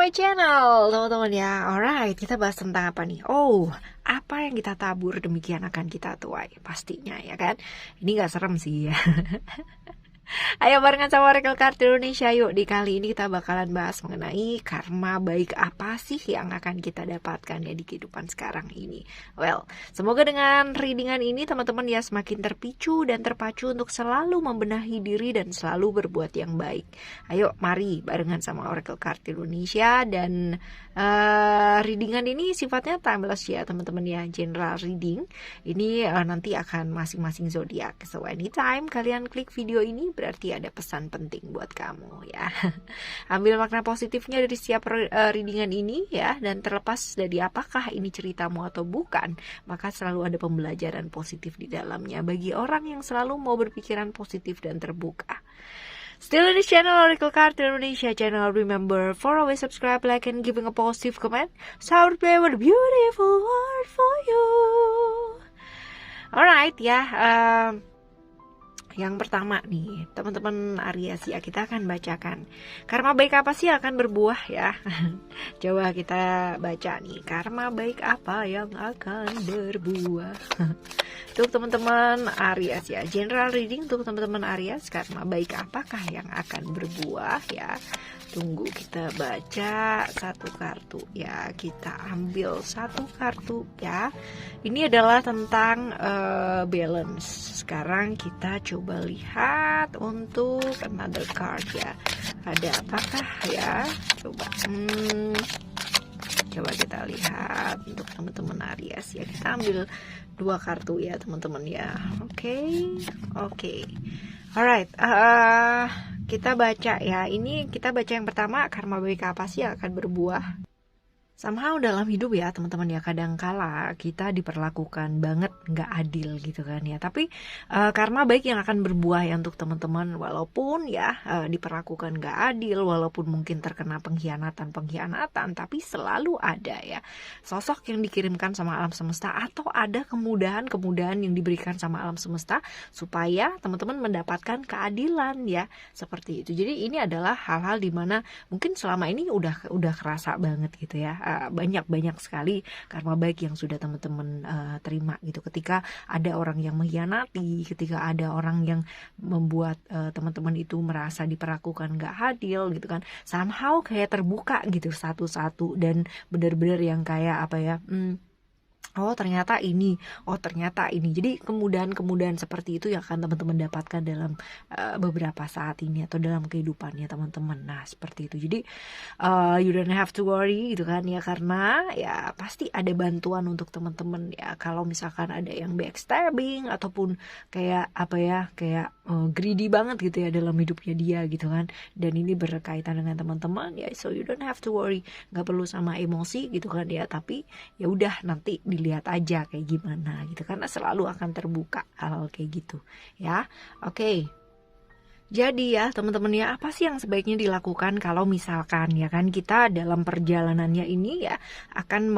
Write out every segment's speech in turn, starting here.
my channel, teman-teman ya. Alright, kita bahas tentang apa nih? Oh, apa yang kita tabur demikian akan kita tuai. Pastinya ya kan. Ini gak serem sih ya. Ayo barengan sama Oracle Card Indonesia. Yuk, di kali ini kita bakalan bahas mengenai karma baik apa sih yang akan kita dapatkan ya di kehidupan sekarang ini. Well, semoga dengan readingan ini teman-teman ya semakin terpicu dan terpacu untuk selalu membenahi diri dan selalu berbuat yang baik. Ayo mari barengan sama Oracle Card Indonesia. Dan readingan ini sifatnya timeless ya teman-teman ya, general reading. Ini nanti akan masing-masing zodiak. So anytime kalian klik video ini berarti ada pesan penting buat kamu ya. Ambil makna positifnya dari setiap readingan ini ya, dan terlepas dari apakah ini ceritamu atau bukan, maka selalu ada pembelajaran positif di dalamnya bagi orang yang selalu mau berpikiran positif dan terbuka. Still in this channel, Oracle Card Indonesia channel. Remember, for always subscribe, like, and giving a positive comment. So I would play with a beautiful word for you. Alright ya, yang pertama nih, teman-teman Aries ya, kita akan bacakan karma baik apa sih akan berbuah ya. Coba kita baca nih, karma baik apa yang akan berbuah. Untuk teman-teman Aries ya, general reading untuk teman-teman Aries, karma baik apakah yang akan berbuah ya. Tunggu kita baca satu kartu ya, kita ambil satu kartu ya. Ini adalah tentang balance. Sekarang kita coba lihat untuk another card ya. Ada apakah ya? Coba kita lihat untuk teman-teman Aries ya. Kita ambil dua kartu ya teman-teman ya. Oke. Alright, kita baca ya. Ini kita baca yang pertama, karma baik apa sih yang akan berbuah. Somehow dalam hidup ya teman-teman ya, kadangkala kita diperlakukan banget nggak adil gitu kan ya. Tapi karma baik yang akan berbuah ya untuk teman-teman, walaupun ya diperlakukan nggak adil, walaupun mungkin terkena pengkhianatan, tapi selalu ada ya sosok yang dikirimkan sama alam semesta, atau ada kemudahan yang diberikan sama alam semesta supaya teman-teman mendapatkan keadilan ya, seperti itu. Jadi ini adalah hal-hal dimana mungkin selama ini udah kerasa banget gitu ya. Banyak sekali karma baik yang sudah teman-teman terima gitu, ketika ada orang yang mengkhianati, ketika ada orang yang membuat teman-teman itu merasa diperlakukan gak adil gitu kan, somehow kayak terbuka gitu satu-satu, dan benar-benar yang kayak apa ya, oh ternyata ini. Jadi kemudahan seperti itu yang akan teman-teman dapatkan dalam beberapa saat ini atau dalam kehidupannya teman-teman. Nah seperti itu. Jadi you don't have to worry gitu kan ya, karena ya pasti ada bantuan untuk teman-teman ya. Kalau misalkan ada yang backstabbing ataupun kayak apa ya, kayak greedy banget gitu ya dalam hidupnya dia gitu kan, dan ini berkaitan dengan teman-teman ya, so you don't have to worry. Nggak perlu sama emosi gitu kan ya, tapi ya udah nanti dilihat aja kayak gimana gitu, karena selalu akan terbuka hal-hal kayak gitu ya. Oke. Jadi ya teman-teman ya, apa sih yang sebaiknya dilakukan kalau misalkan ya kan kita dalam perjalanannya ini ya akan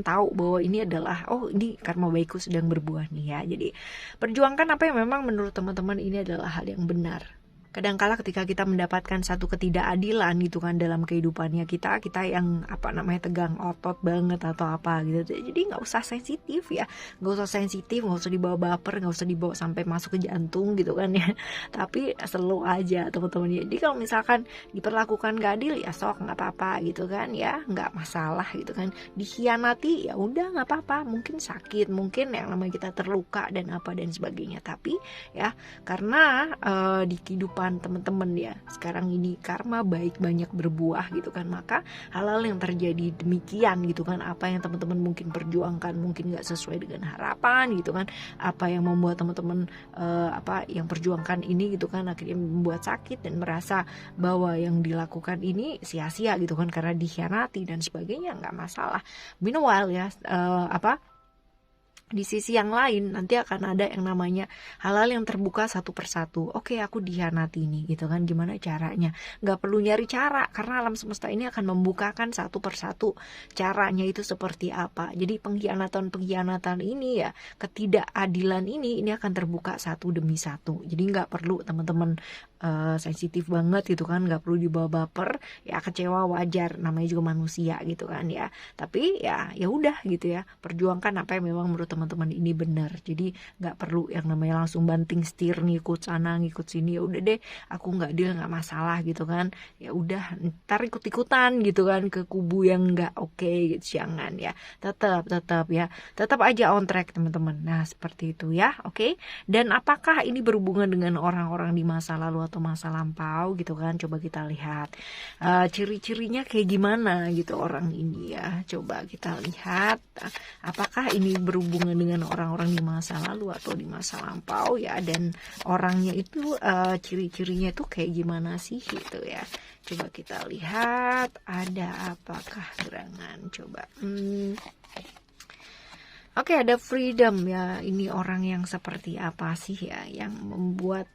tahu bahwa ini adalah, oh ini karma baikku sedang berbuah nih ya. Jadi perjuangkan apa yang memang menurut teman-teman ini adalah hal yang benar. Kadangkala ketika kita mendapatkan satu ketidakadilan gitu kan dalam kehidupannya kita yang apa namanya tegang otot banget atau apa gitu. Jadi nggak usah sensitif ya, nggak usah dibawa baper, nggak usah dibawa sampai masuk ke jantung gitu kan ya. Tapi slow aja teman-teman ya. Jadi kalau misalkan diperlakukan gak adil ya sok nggak apa-apa gitu kan ya, nggak masalah gitu kan. Dikhianati ya udah nggak apa-apa, mungkin sakit, mungkin yang namanya kita terluka dan apa dan sebagainya. Tapi ya karena di kehidupan teman-teman ya sekarang ini karma baik banyak berbuah gitu kan, maka hal-hal yang terjadi demikian gitu kan, apa yang teman-teman mungkin perjuangkan mungkin nggak sesuai dengan harapan gitu kan, apa yang membuat teman-teman apa yang perjuangkan ini gitu kan akhirnya membuat sakit dan merasa bahwa yang dilakukan ini sia-sia gitu kan karena dikhianati dan sebagainya, nggak masalah. Meanwhile ya di sisi yang lain nanti akan ada yang namanya hal-hal yang terbuka satu persatu. Oke, aku dikhianati nih gitu kan, gimana caranya? Nggak perlu nyari cara, karena alam semesta ini akan membukakan satu persatu caranya itu seperti apa. Jadi pengkhianatan ini ya, ketidakadilan ini akan terbuka satu demi satu. Jadi nggak perlu teman-teman sensitif banget gitu kan, nggak perlu dibawa baper. Ya kecewa wajar, namanya juga manusia gitu kan ya. Tapi ya udah gitu ya, perjuangkan apa yang memang menurut teman-teman ini benar. Jadi nggak perlu yang namanya langsung banting setir, ngikut sana ngikut sini. Ya udah deh, aku nggak deal, nggak masalah gitu kan. Ya udah, ntar ikut-ikutan gitu kan ke kubu yang nggak oke gitu. Jangan ya, tetap ya, tetap aja on track teman-teman. Nah seperti itu ya, oke. Dan apakah ini berhubungan dengan orang-orang di masa lalu atau masa lampau gitu kan? Coba kita lihat ciri-cirinya kayak gimana gitu orang ini ya. Coba kita lihat apakah ini berhubungan dengan orang-orang di masa lalu atau di masa lampau ya, dan orangnya itu ciri-cirinya itu kayak gimana sih gitu ya. Coba kita lihat ada apakah gerangan. Coba Oke, ada freedom ya. Ini orang yang seperti apa sih ya, yang membuat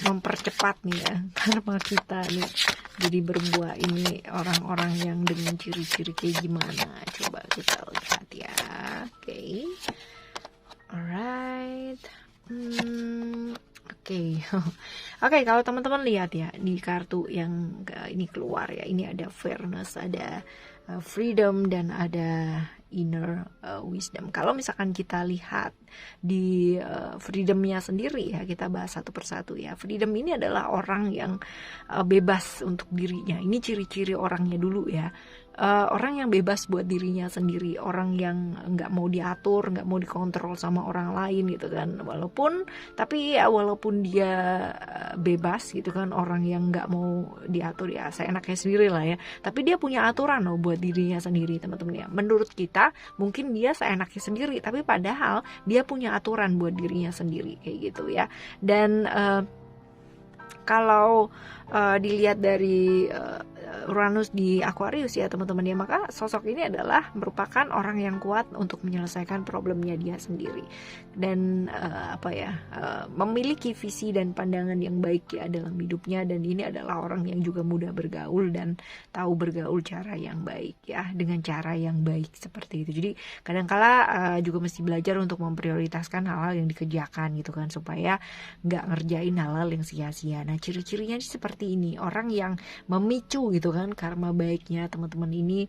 mempercepat nih ya karma kita nih jadi berbuah. Ini orang-orang yang dengan ciri-ciri kayak gimana, coba kita lihat ya. Oke. Alright. Oke, kalau teman-teman lihat ya di kartu yang ini keluar ya, ini ada fairness, ada freedom, dan ada inner wisdom. Kalau misalkan kita lihat di freedomnya sendiri ya, kita bahas satu persatu ya. Freedom ini adalah orang yang bebas untuk dirinya. Ini ciri-ciri orangnya dulu ya. Orang yang bebas buat dirinya sendiri, orang yang nggak mau diatur, nggak mau dikontrol sama orang lain gitu kan. Walaupun dia bebas gitu kan, orang yang nggak mau diatur ya seenaknya sendiri lah ya. Tapi dia punya aturan loh buat dirinya sendiri teman-teman ya. Menurut kita mungkin dia seenaknya sendiri, tapi padahal dia punya aturan buat dirinya sendiri kayak gitu ya. Dan kalau dilihat dari Uranus di Aquarius ya teman-teman ya, maka sosok ini adalah merupakan orang yang kuat untuk menyelesaikan problemnya dia sendiri, dan memiliki visi dan pandangan yang baik ya dalam hidupnya. Dan ini adalah orang yang juga mudah bergaul dan tahu bergaul cara yang baik ya, dengan cara yang baik seperti itu. Jadi kadangkala juga mesti belajar untuk memprioritaskan hal-hal yang dikerjakan gitu kan, supaya nggak ngerjain hal-hal yang sia-sia. Nah ciri-cirinya seperti ini, orang yang memicu gitu kan karma baiknya teman-teman ini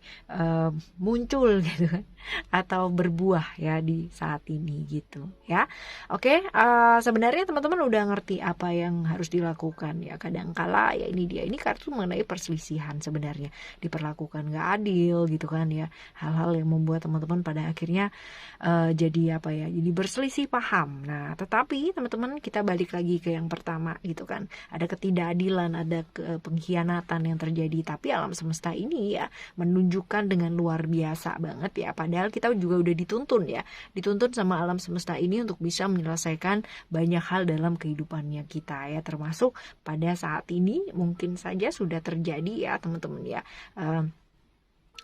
muncul gitu kan, atau berbuah ya di saat ini gitu ya. Oke, sebenarnya teman-teman udah ngerti apa yang harus dilakukan ya. Kadangkala ya ini kartu mengenai perselisihan, sebenarnya diperlakukan nggak adil gitu kan ya, hal-hal yang membuat teman-teman pada akhirnya jadi berselisih paham. Nah tetapi teman-teman, kita balik lagi ke yang pertama gitu kan, ada ketidakadilan, ada pengkhianatan yang terjadi, tapi alam semesta ini ya menunjukkan dengan luar biasa banget ya. Padahal kita juga udah dituntun sama alam semesta ini untuk bisa menyelesaikan banyak hal dalam kehidupannya kita ya, termasuk pada saat ini mungkin saja sudah terjadi ya teman-teman ya.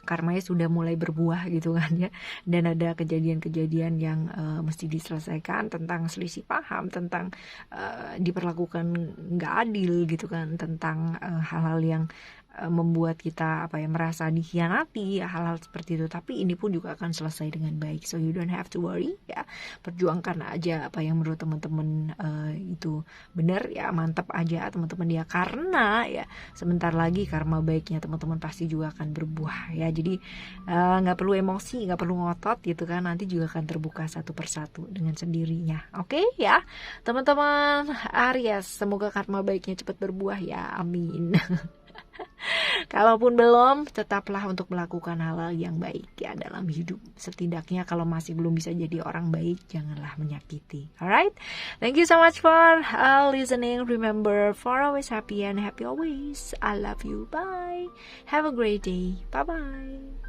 Karmanya sudah mulai berbuah gitu kan ya, dan ada kejadian-kejadian yang mesti diselesaikan tentang selisih paham, tentang diperlakukan nggak adil gitu kan, tentang hal-hal yang membuat kita merasa dikhianati ya, hal-hal seperti itu. Tapi ini pun juga akan selesai dengan baik, so you don't have to worry ya. Perjuangkan aja apa yang menurut teman-teman itu benar ya, mantap aja teman-teman ya, karena ya sebentar lagi karma baiknya teman-teman pasti juga akan berbuah ya. Jadi nggak perlu emosi, nggak perlu ngotot gitu kan, nanti juga akan terbuka satu persatu dengan sendirinya. Oke ya teman-teman Aries, semoga karma baiknya cepat berbuah ya, amin. Kalaupun belum, tetaplah untuk melakukan hal-hal yang baik ya dalam hidup. Setidaknya kalau masih belum bisa jadi orang baik, janganlah menyakiti. Alright, thank you so much for listening. Remember, for always happy and happy always. I love you. Bye. Have a great day. Bye bye.